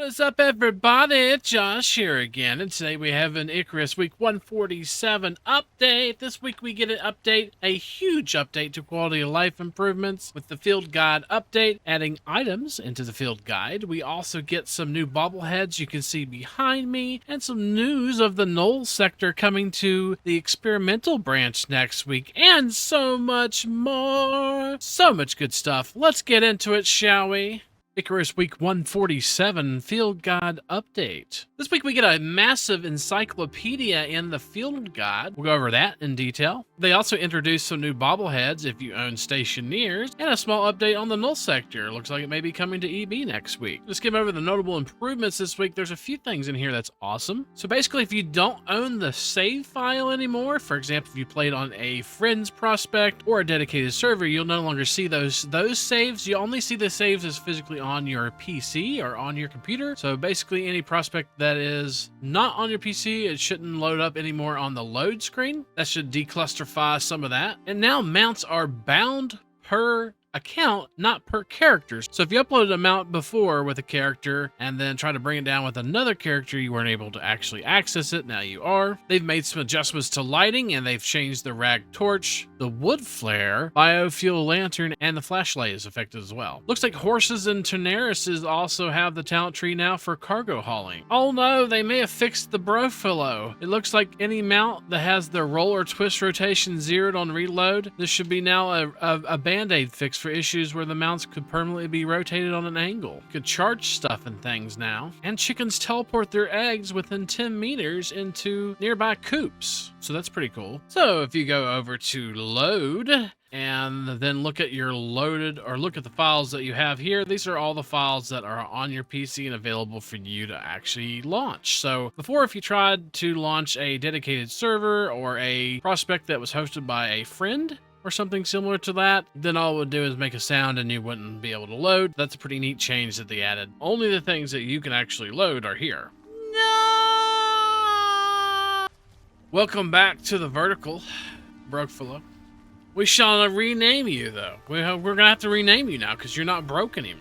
What is up, everybody? It's Josh here again, and today we have an Icarus Week 147 update. This week we get an update, a huge update to quality of life improvements with the field guide update, adding items into the field guide. We also get some new bobbleheads you can see behind me, and some news of the Null sector coming to the experimental branch next week, and so much more. So much good stuff. Let's get into it, shall we? Icarus Week 147 Field Guide Update. This week we get a massive encyclopedia in the Field Guide. We'll go over that in detail. They also introduce some new bobbleheads if you own stationeers, and a small update on the Null sector. Looks like it may be coming to EB next week. Let's skip over the notable improvements this week. There's a few things in here that's awesome. So basically, if you don't own the save file anymore, for example, if you played on a friend's prospect or a dedicated server, you'll no longer see those saves. You only see the saves as physically on your PC or on your computer. So basically any prospect that is not on your PC, it shouldn't load up anymore on the load screen. That should declusterify some of that. And now mounts are bound per account, not per character. So if you uploaded a mount before with a character and then try to bring it down with another character, you weren't able to actually access it. Now you are. They've made some adjustments to lighting, and they've changed the rag torch, the wood flare, biofuel lantern, and the flashlight is affected as well. Looks like horses and Tenaris also have the talent tree now for cargo hauling. Oh no, they may have fixed the Brofilo. It looks like any mount that has the roll or twist rotation zeroed on reload, this should be now a band-aid fix for issues where the mounts could permanently be rotated on an angle. You could charge stuff and things now. And chickens teleport their eggs within 10 meters into nearby coops. So that's pretty cool. So if you go over to load and then look at your loaded, or look at the files that you have here, these are all the files that are on your PC and available for you to actually launch. So before, if you tried to launch a dedicated server or a prospect that was hosted by a friend, or something similar to that, then all it would do is make a sound and you wouldn't be able to load. That's a pretty neat change that they added. Only the things that you can actually load are here. No! Welcome back to the vertical, Brofilo. We shall rename you, though. We're going to have to rename you now because you're not broke anymore.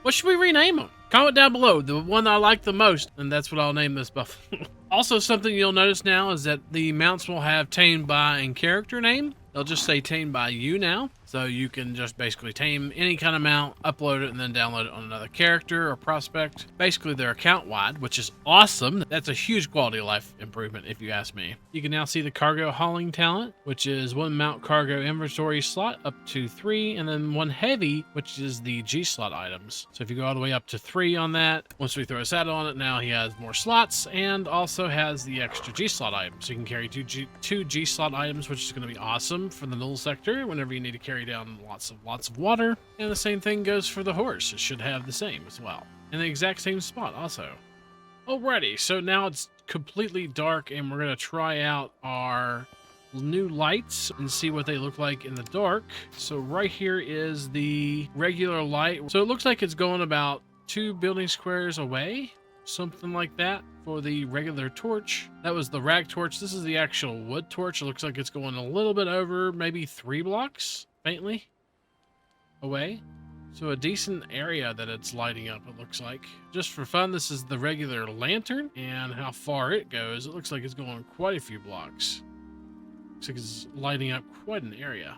What should we rename them? Comment down below, the one I like the most, and that's what I'll name this buffalo. Also, something you'll notice now is that the mounts will have tamed by and character name. They'll just say tamed by you now. So you can just basically tame any kind of mount, upload it, and then download it on another character or prospect. Basically, they're account wide, which is awesome. That's a huge quality of life improvement, if you ask me. You can now see the cargo hauling talent, which is 1 mount cargo inventory slot up to 3, and then 1 heavy, which is the G slot items. So if you go all the way up to 3 on that, once we throw a saddle on it, now he has more slots and also has the extra G slot items. So you can carry two G slot items, which is going to be awesome for the Null sector whenever you need to carry down lots of water. And the same thing goes for the horse. It should have the same as well, in the exact same spot also. Alrighty, so now it's completely dark and we're going to try out our new lights and see what they look like in the dark. So right here is the regular light. So it looks like it's going about 2 building squares away, something like that, for the regular torch. That was the rag torch. This is the actual wood torch. It looks like it's going a little bit over, maybe 3 blocks faintly away. So a decent area that it's lighting up, it looks like. Just for fun, this is the regular lantern, and how far it goes, it looks like it's going quite a few blocks. Looks like it's lighting up quite an area.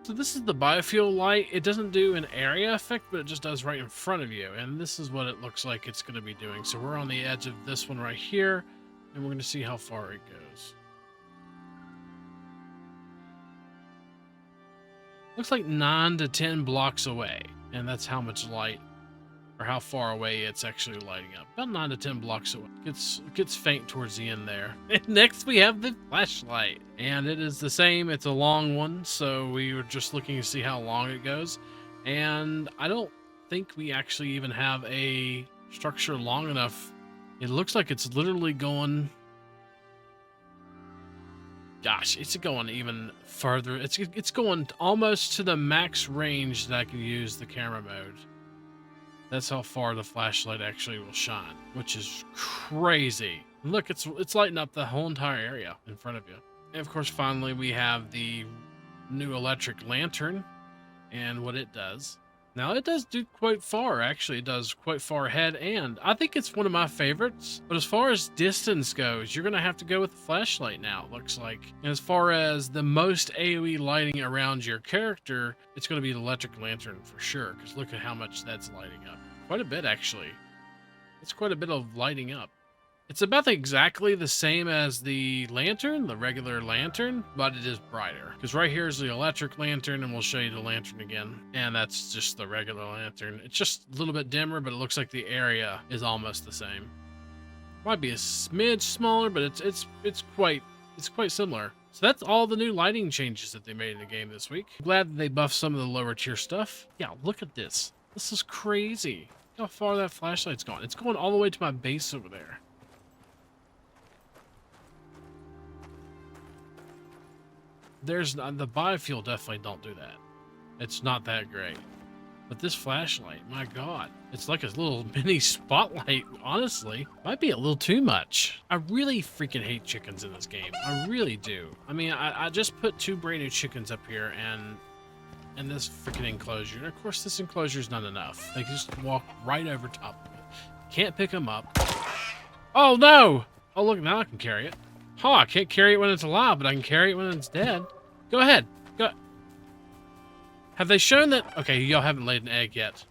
So this is the biofuel light. It doesn't do an area effect, but it just does right in front of you. And this is what it looks like it's going to be doing. So we're on the edge of this one right here, and we're going to see how far it goes. Looks like 9 to 10 blocks away. And that's how much light, or how far away it's actually lighting up. About 9 to 10 blocks away. It gets faint towards the end there. And next we have the flashlight. And it is the same. It's a long one. So we were just looking to see how long it goes. And I don't think we actually even have a structure long enough. It looks like it's literally going... Gosh, it's going even further. It's going almost to the max range that I can use the camera mode. That's how far the flashlight actually will shine, which is crazy. Look, it's lighting up the whole entire area in front of you. And of course, finally, we have the new electric lantern and what it does. Now, it does do quite far, actually. It does quite far ahead, and I think it's one of my favorites. But as far as distance goes, you're going to have to go with the flashlight now, it looks like. And as far as the most AoE lighting around your character, it's going to be the electric lantern for sure, because look at how much that's lighting up. Quite a bit, actually. It's quite a bit of lighting up. It's about exactly the same as the lantern, the regular lantern, but it is brighter. Because right here is the electric lantern, and we'll show you the lantern again. And that's just the regular lantern. It's just a little bit dimmer, but it looks like the area is almost the same. Might be a smidge smaller, but it's quite similar. So that's all the new lighting changes that they made in the game this week. I'm glad that they buffed some of the lower tier stuff. Yeah, look at this. This is crazy. Look how far that flashlight's gone. It's going all the way to my base over there. There's the biofuel definitely don't do that. It's not that great. But this flashlight, my God, it's like a little mini spotlight, honestly. Might be a little too much. I really freaking hate chickens in this game. I really do. I mean, I just put 2 brand new chickens up here and this freaking enclosure. And of course, this enclosure is not enough. They just walk right over top of it. Can't pick them up. Oh, no! Oh, look, now I can carry it. Huh, I can't carry it when it's alive, but I can carry it when it's dead. Go ahead. Go. Have they shown that? Okay, y'all haven't laid an egg yet.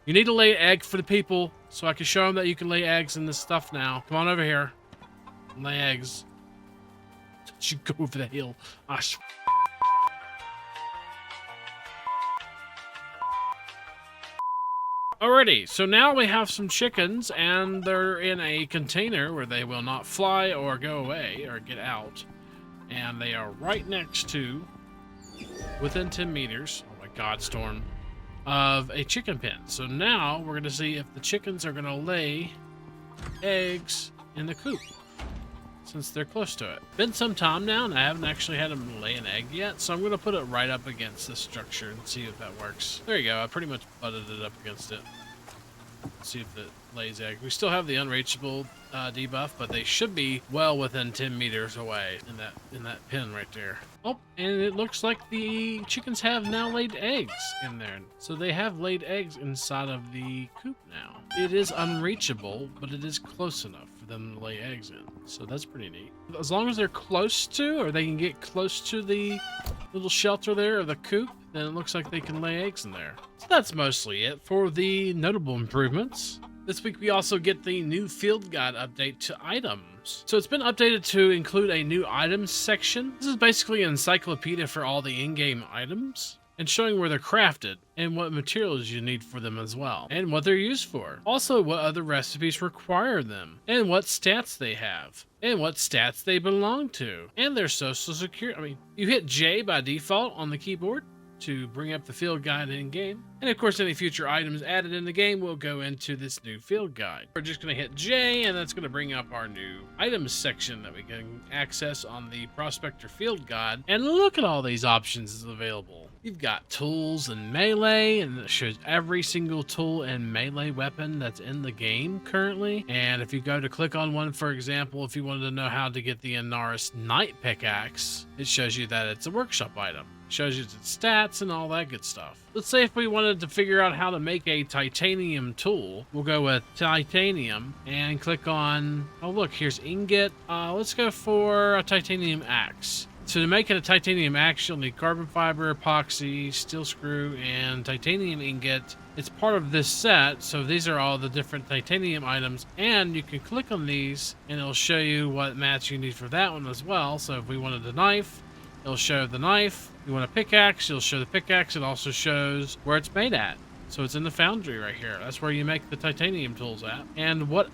You need to lay an egg for the people so I can show them that you can lay eggs in this stuff now. Come on over here. Lay eggs. Don't you go over the hill. Alrighty, so now we have some chickens, and they're in a container where they will not fly or go away or get out. And they are right next to, within 10 meters, oh my God, Storm, of a chicken pen. So now we're going to see if the chickens are going to lay eggs in the coop, since they're close to it. Been some time now, and I haven't actually had them lay an egg yet, so I'm going to put it right up against this structure and see if that works. There you go, I pretty much butted it up against it. Let's see if it lays egg. We still have the unreachable debuff, but they should be well within 10 meters away in that pen right there. Oh, and it looks like the chickens have now laid eggs in there. So they have laid eggs inside of the coop now. It is unreachable, but it is close enough for them to lay eggs in. So that's pretty neat. As long as they're close to, or they can get close to the little shelter there, or the coop, then it looks like they can lay eggs in there. So that's mostly it for the notable improvements. This week we also get the new field guide update to items. So it's been updated to include a new items section. This is basically an encyclopedia for all the in-game items, and showing where they're crafted, and what materials you need for them as well, and what they're used for. Also, what other recipes require them, and what stats they have, and what stats they belong to, and their social security. I mean, you hit J by default on the keyboard to bring up the field guide in-game. And of course, any future items added in the game will go into this new field guide. We're just going to hit J, and that's going to bring up our new items section that we can access on the Prospector field guide. And look at all these options available. You've got tools and melee, and it shows every single tool and melee weapon that's in the game currently. And if you go to click on one, for example, if you wanted to know how to get the Inaris Knight Pickaxe, it shows you that it's a workshop item. Shows you its stats and all that good stuff. Let's say if we wanted to figure out how to make a titanium tool, we'll go with titanium and click on, oh look, here's ingot. Let's go for a titanium axe. So to make it a titanium axe, you'll need carbon fiber, epoxy, steel screw, and titanium ingot. It's part of this set, so these are all the different titanium items, and you can click on these and it'll show you what mats you need for that one as well. So if we wanted a knife, it'll show the knife. If you want a pickaxe, it'll show the pickaxe. It also shows where it's made at. So it's in the foundry right here. That's where you make the titanium tools at. And what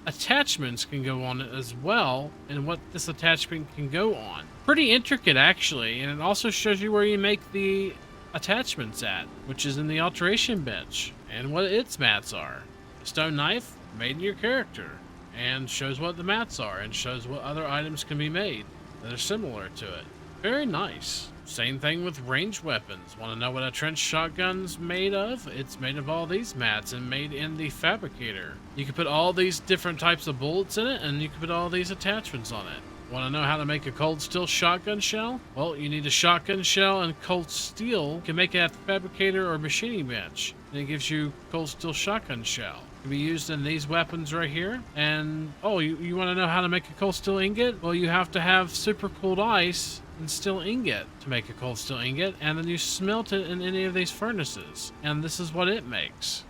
attachments can go on it as well, and what this attachment can go on. Pretty intricate, actually, and it also shows you where you make the attachments at, which is in the alteration bench, and what its mats are. A stone knife, made in your character, and shows what the mats are, and shows what other items can be made that are similar to it. Very nice. Same thing with ranged weapons. Want to know what a trench shotgun's made of? It's made of all these mats and made in the fabricator. You can put all these different types of bullets in it, and you can put all these attachments on it. Want to know how to make a cold steel shotgun shell? Well, you need a shotgun shell and cold steel. You can make it at the fabricator or machining bench. And it gives you cold steel shotgun shell. It can be used in these weapons right here. And, oh, you want to know how to make a cold steel ingot? Well, you have to have super cooled ice and steel ingot to make a cold steel ingot. And then you smelt it in any of these furnaces. And this is what it makes.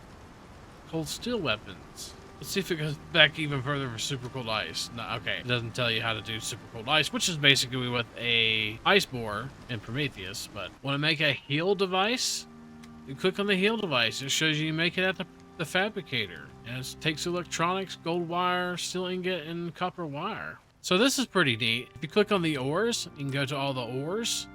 Cold steel weapons. Let's see if it goes back even further for super cold ice. No, okay. It doesn't tell you how to do super cold ice, which is basically with a ice borer in Prometheus. But want to make a heal device? You click on the heal device. It shows you make it at the fabricator. And it takes electronics, gold wire, steel ingot, and copper wire. So this is pretty neat. If you click on the ores, you can go to all the ores,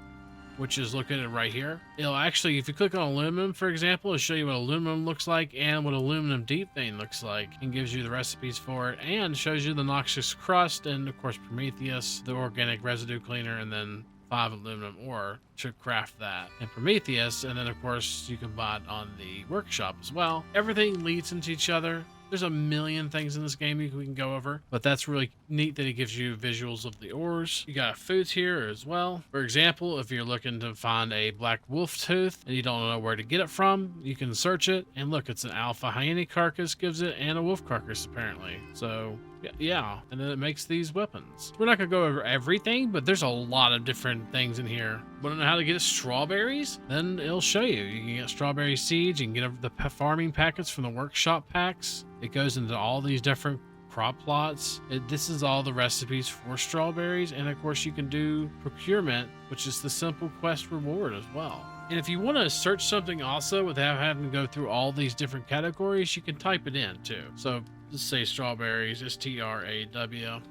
which is located right here. It'll actually, if you click on aluminum, for example, it'll show you what aluminum looks like and what aluminum deep vein looks like, and gives you the recipes for it, and shows you the noxious crust, and of course Prometheus, the organic residue cleaner, and then 5 aluminum ore to craft that in Prometheus. And then of course you can buy it on the workshop as well. Everything leads into each other. There's a million things in this game we can go over, but that's really neat that it gives you visuals of the ores. You got foods here as well. For example, if you're looking to find a black wolf tooth and you don't know where to get it from, you can search it, and look, it's an alpha hyena carcass gives it, and a wolf carcass apparently. So yeah, and then it makes these weapons. We're not gonna go over everything, but there's a lot of different things in here. Want to know how to get strawberries? Then it'll show you. You can get strawberry seeds, you can get the farming packets from the workshop packs. It goes into all these different crop plots. This is all the recipes for strawberries, and of course you can do procurement, which is the simple quest reward as well. And if you want to search something also without having to go through all these different categories, you can type it in too. So let's say strawberries, STRAW,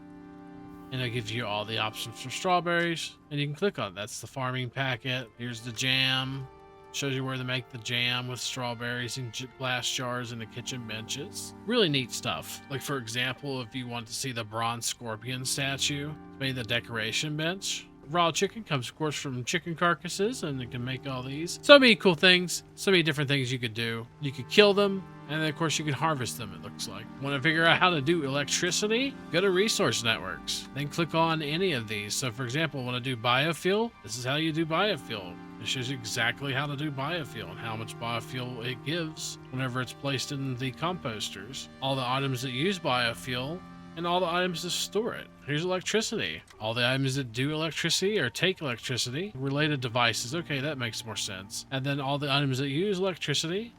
and it gives you all the options for strawberries, and you can click on it. That's the farming packet. Here's the jam. Shows you where to make the jam with strawberries in glass jars in the kitchen benches. Really neat stuff. Like for example, if you want to see the bronze scorpion statue, made the decoration bench. Raw chicken comes of course from chicken carcasses, and it can make all these. So many cool things, so many different things you could do. You could kill them, and then of course you can harvest them, it looks like. Want to figure out how to do electricity? Go to resource networks, then click on any of these. So for example, want to do biofuel? This is how you do biofuel. It shows you exactly how to do biofuel and how much biofuel it gives whenever it's placed in the composters. All the items that use biofuel, and all the items that store it. Here's electricity. All the items that do electricity or take electricity. Related devices. Okay, that makes more sense. And then all the items that use electricity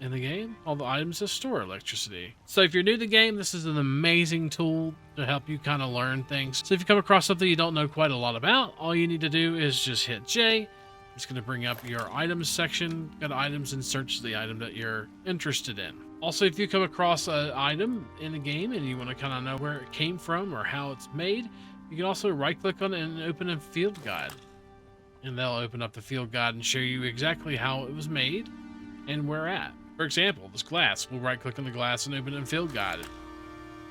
in the game. All the items that store electricity. So if you're new to the game, this is an amazing tool to help you kind of learn things. So if you come across something you don't know quite a lot about, all you need to do is just hit J. It's going to bring up your items section. Go to items and search the item that you're interested in. Also, if you come across an item in a game and you want to kind of know where it came from or how it's made, you can also right click on it and open a field guide. And they'll open up the field guide and show you exactly how it was made and where at. For example, this glass, we'll right click on the glass and open a field guide.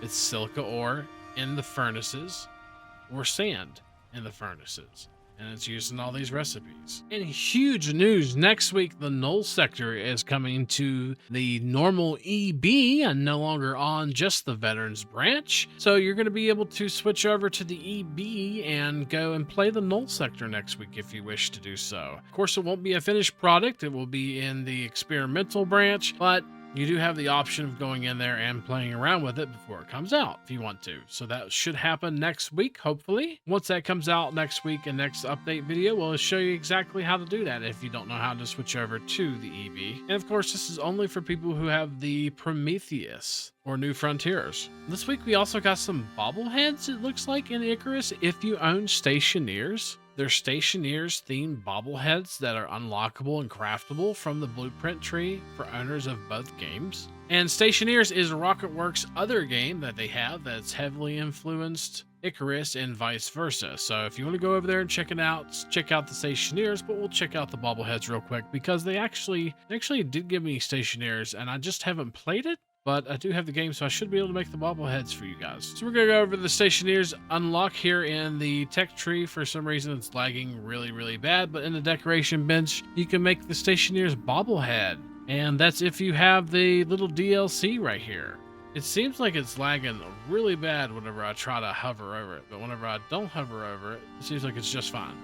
It's silica ore in the furnaces or sand in the furnaces. And it's used in all these recipes. In huge news, next week the Null sector is coming to the normal EB and no longer on just the Veterans branch. So you're going to be able to switch over to the EB and go and play the Null sector next week if you wish to do so. Of course, it won't be a finished product. It will be in the experimental branch, but you do have the option of going in there and playing around with it before it comes out if you want to. So that should happen next week, hopefully. Once that comes out next week and next update video, we'll show you exactly how to do that if you don't know how to switch over to the EB. And of course, this is only for people who have the Prometheus or New Frontiers. This week, we also got some bobbleheads, it looks like, in Icarus if you own Stationeers. They're Stationeers themed bobbleheads that are unlockable and craftable from the blueprint tree for owners of both games. And Stationeers is Rocketworks' other game that they have that's heavily influenced Icarus and vice versa. So if you want to go over there and check it out, check out the Stationeers, but we'll check out the bobbleheads real quick because they actually did give me Stationeers and I just haven't played it. But I do have the game, so I should be able to make the bobbleheads for you guys. So we're going to go over the Stationeers unlock here in the tech tree. For some reason, it's lagging really, really bad. But in the decoration bench, you can make the Stationeers bobblehead. And that's if you have the little DLC right here. It seems like it's lagging really bad whenever I try to hover over it, but whenever I don't hover over it, it seems like it's just fine.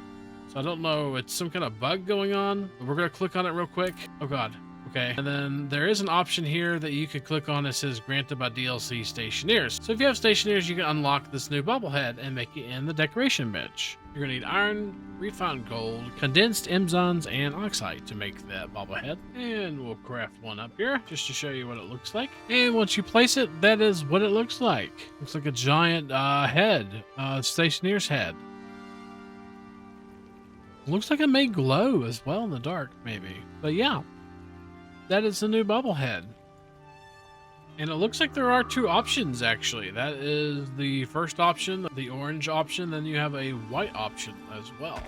So I don't know, it's some kind of bug going on, but we're gonna click on it real quick. Oh God, okay. And then there is an option here that you could click on that says granted by DLC stationeers. So if you have stationeers, you can unlock this new bobblehead and make it in the decoration bench. You're gonna need iron, refined gold, condensed Emzons, and oxide to make that bobblehead. And we'll craft one up here just to show you what it looks like. And once you place it, that is what it looks like. Looks like a giant head, stationeer's head. Looks like it may glow as well in the dark, maybe. But yeah, that is the new bobblehead. And it looks like there are two options, actually. That is the first option, the orange option, then you have a white option as well,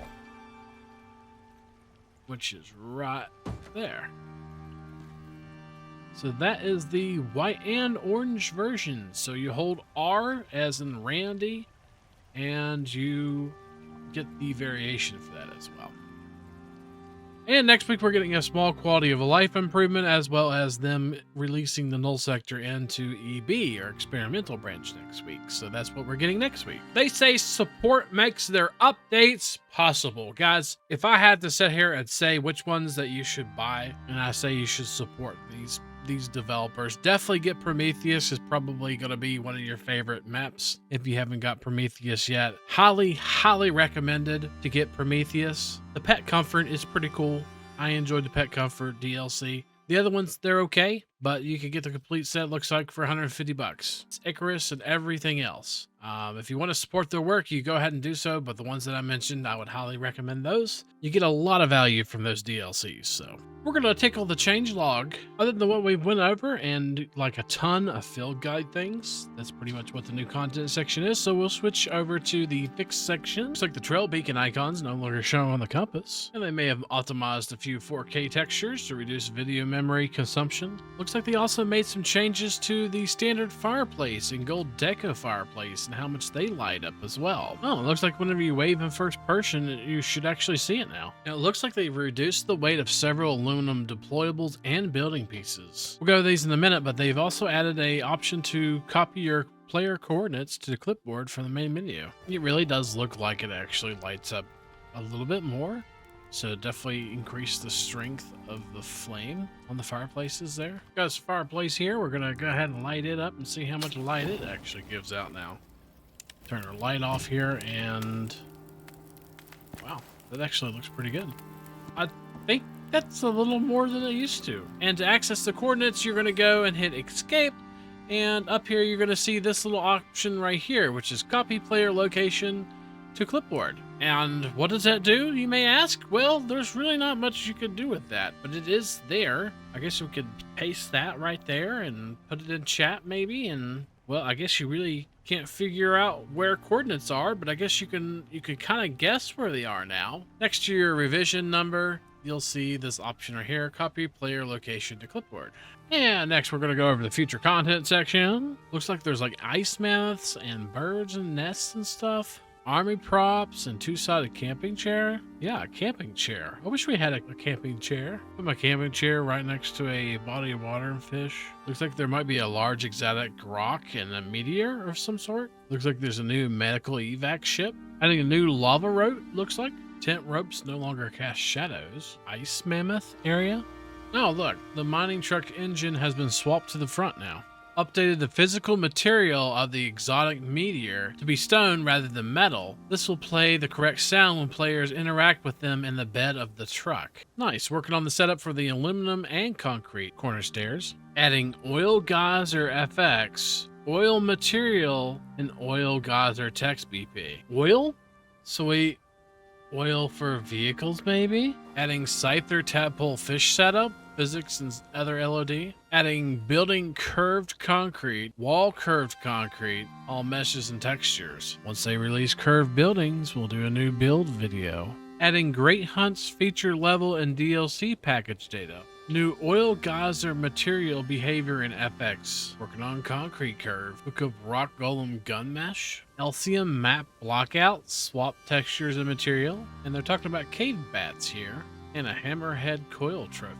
which is right there. So that is the white and orange version. So you hold R as in Randy, and you get the variation for that as well. And next week, we're getting a small quality of life improvement, as well as them releasing the Null sector into EB, or experimental branch, next week. So that's what we're getting next week. They say support makes their updates possible. Guys, if I had to sit here and say which ones that you should buy, and I say you should support these developers, definitely get Prometheus. Is probably going to be one of your favorite maps if you haven't got Prometheus yet. Highly recommended to get Prometheus. The Pet Comfort is pretty cool. I enjoyed the Pet Comfort DLC. The other ones, they're okay, but you can get the complete set, looks like, for 150 bucks. It's Icarus and everything else. If you want to support their work, you go ahead and do so, but the ones that I mentioned, I would highly recommend those. You get a lot of value from those DLCs, so. We're going to tickle the change log. Other than what we've went over and like a ton of field guide things, that's pretty much what the new content section is, so we'll switch over to the fixed section. Looks like the trail beacon icons no longer show on the compass, and they may have optimized a few 4K textures to reduce video memory consumption. Looks like they also made some changes to the standard fireplace and gold deco fireplace and how much they light up as well. Oh, it looks like whenever you wave in first person, you should actually see it now. It looks like they've reduced the weight of several aluminum deployables and building pieces. We'll go over these in a minute, but they've also added a option to copy your player coordinates to the clipboard from the main menu. It really does look like it actually lights up a little bit more. So definitely increase the strength of the flame on the fireplaces there. Got this fireplace here. We're gonna go ahead and light it up and see how much light it actually gives out now. Turn our light off here, and wow, that actually looks pretty good. I think that's a little more than it used to. And to access the coordinates, you're gonna go and hit escape, and up here you're gonna see this little option right here, which is copy player location to clipboard. And what does that do, you may ask? Well, there's really not much you could do with that, but it is there. I guess we could paste that right there and put it in chat maybe, and well, I guess you really can't figure out where coordinates are, but I guess you can kind of guess where they are now. Next to your revision number, you'll see this option right here, copy player location to clipboard. And next we're gonna go over the future content section. Looks like there's like ice mammoths and birds and nests and stuff. Army props and two-sided camping chair. Yeah, a camping chair. I wish we had a camping chair. Put my camping chair right next to a body of water and fish. Looks like there might be a large exotic rock and a meteor of some sort. Looks like there's a new medical evac ship. Adding a new lava rope, looks like. Tent ropes no longer cast shadows. Ice mammoth area. Oh, look, the mining truck engine has been swapped to the front now. Updated the physical material of the exotic meteor to be stone rather than metal. This will play the correct sound when players interact with them in the bed of the truck. Nice, working on the setup for the aluminum and concrete corner stairs. Adding oil geyser FX, oil material, and oil geyser text BP. Oil? Sweet. Oil for vehicles maybe? Adding Scyther tadpole fish setup. Physics and other LOD. Adding building curved concrete, wall curved concrete, all meshes and textures. Once they release curved buildings, we'll do a new build video. Adding Great Hunt's feature level and DLC package data. New oil geyser material behavior in FX. Working on concrete curve. Hook up rock golem gun mesh. LCM map blockout. Swap textures and material. And they're talking about cave bats here. And a hammerhead coil trophy.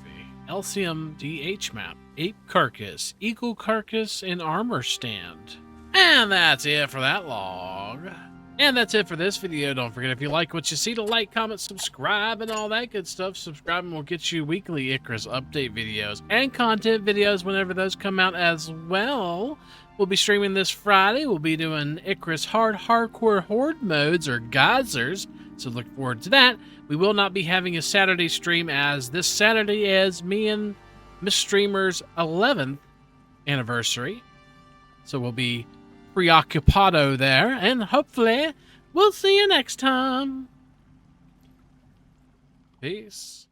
LCM DH map, ape carcass, eagle carcass, and armor stand. And that's it for that log. And that's it for this video. Don't forget, if you like what you see, to like, comment, subscribe, and all that good stuff. Subscribing will get you weekly Icarus update videos and content videos whenever those come out as well. We'll be streaming this Friday. We'll be doing Icarus hardcore horde modes, or geysers, so look forward to that. We will not be having a Saturday stream, as this Saturday is me and Miss Streamer's 11th anniversary. So we'll be preoccupado there, and hopefully we'll see you next time. Peace.